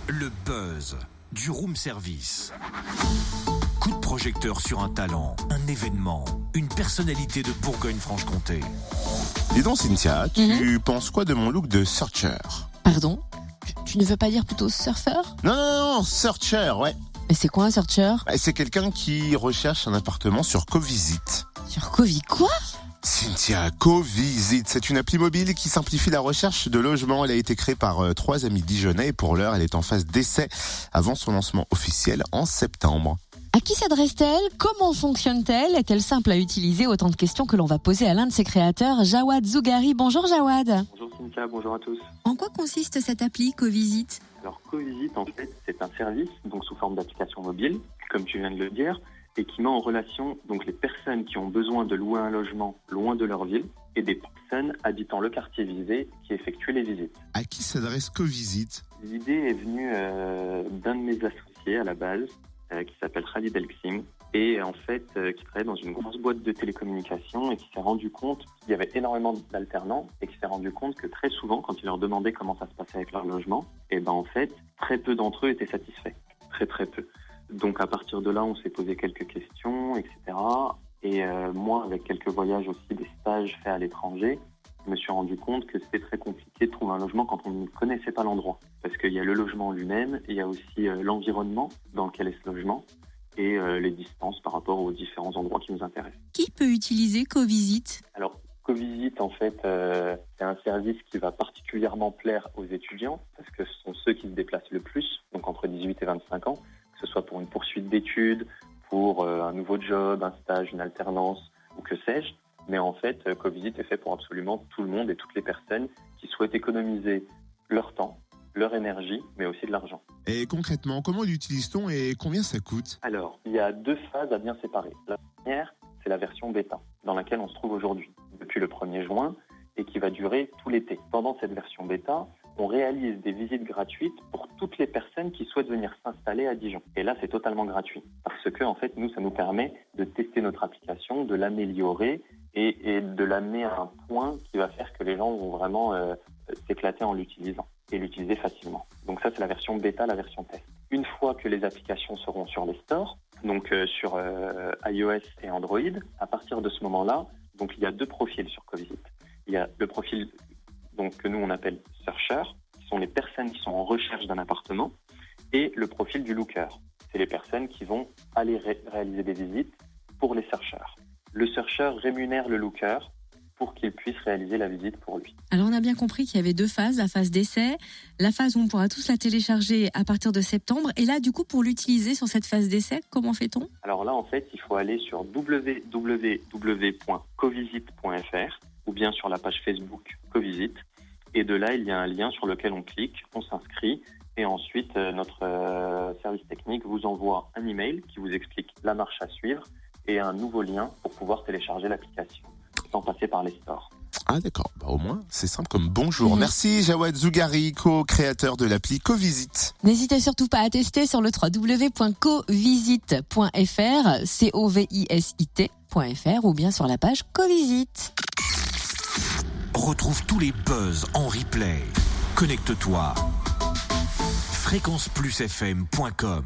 Le buzz du room service. Coup de projecteur sur un talent, un événement, une personnalité de Bourgogne-Franche-Comté. Dis donc Cynthia, tu penses quoi de mon look de searcher? Pardon? Tu ne veux pas dire plutôt surfeur? Non, searcher, ouais. Mais c'est quoi un searcher? C'est quelqu'un qui recherche un appartement sur Covisite. Sur Covid quoi? Cynthia, Covisite, c'est une appli mobile qui simplifie la recherche de logement. Elle a été créée par 3 amis dijonnais et pour l'heure, elle est en phase d'essai avant son lancement officiel en septembre. À qui s'adresse-t-elle? Comment fonctionne-t-elle? Est-elle simple à utiliser? Autant de questions que l'on va poser à l'un de ses créateurs, Jawad Zougari. Bonjour Jawad. Bonjour Cynthia, bonjour à tous. En quoi consiste cette appli Covisite? Alors Covisite, en fait, c'est un service, donc sous forme d'application mobile, comme tu viens de le dire, et qui met en relation donc les personnes qui ont besoin de louer un logement loin de leur ville et des personnes habitant le quartier visé qui effectuent les visites. À qui s'adresse Covisite? L'idée est venue d'un de mes associés à la base, qui s'appelle Khalid Elksim, et en fait qui travaille dans une grosse boîte de télécommunications et qui s'est rendu compte qu'il y avait énormément d'alternants et qui s'est rendu compte que très souvent, quand il leur demandait comment ça se passait avec leur logement, et en fait, très peu d'entre eux étaient satisfaits. Très peu. Donc à partir de là, on s'est posé quelques questions, etc. Et moi, avec quelques voyages aussi, des stages faits à l'étranger, je me suis rendu compte que c'était très compliqué de trouver un logement quand on ne connaissait pas l'endroit. Parce qu'il y a le logement lui-même, il y a aussi l'environnement dans lequel est ce logement et les distances par rapport aux différents endroits qui nous intéressent. Qui peut utiliser Covisite? Alors, Covisite, en fait, c'est un service qui va particulièrement plaire aux étudiants parce que ce sont ceux qui se déplacent le plus, donc entre 18 et 25 ans, que ce soit pour une poursuite d'études, pour un nouveau job, un stage, une alternance ou que sais-je. Mais en fait, Covisite est fait pour absolument tout le monde et toutes les personnes qui souhaitent économiser leur temps, leur énergie, mais aussi de l'argent. Et concrètement, comment l'utilise-t-on et combien ça coûte? Alors, il y a 2 phases à bien séparer. La première, c'est la version bêta, dans laquelle on se trouve aujourd'hui, depuis le 1er juin, et qui va durer tout l'été. Pendant cette version bêta, on réalise des visites gratuites pour toutes les personnes qui souhaitent venir s'installer à Dijon. Et là, c'est totalement gratuit. Parce que, en fait, nous, ça nous permet de tester notre application, de l'améliorer et de l'amener à un point qui va faire que les gens vont vraiment s'éclater en l'utilisant et l'utiliser facilement. Donc ça, c'est la version bêta, la version test. Une fois que les applications seront sur les stores, donc sur iOS et Android, à partir de ce moment-là, donc il y a 2 profils sur Covisite. Il y a le profil donc, que nous, on appelle searcher, qui sont les personnes qui sont en recherche d'un appartement, et le profil du looker. C'est les personnes qui vont aller réaliser des visites pour les searchers. Le searcher rémunère le looker pour qu'il puisse réaliser la visite pour lui. Alors on a bien compris qu'il y avait 2 phases, la phase d'essai, la phase où on pourra tous la télécharger à partir de septembre. Et là, du coup, pour l'utiliser sur cette phase d'essai, comment fait-on? Alors là, en fait, il faut aller sur www.covisite.fr ou bien sur la page Facebook Covisite. Et de là, il y a un lien sur lequel on clique, on s'inscrit et ensuite notre service technique vous envoie un email qui vous explique la marche à suivre et un nouveau lien pour pouvoir télécharger l'application sans passer par les stores. Ah d'accord, au moins c'est simple comme bonjour. Merci Jawad Zougari, co-créateur de l'appli Covisite. N'hésitez surtout pas à tester sur le www.covisite.fr, covisite.fr ou bien sur la page Covisite. Retrouve tous les buzz en replay. Connecte-toi. fréquenceplusfm.com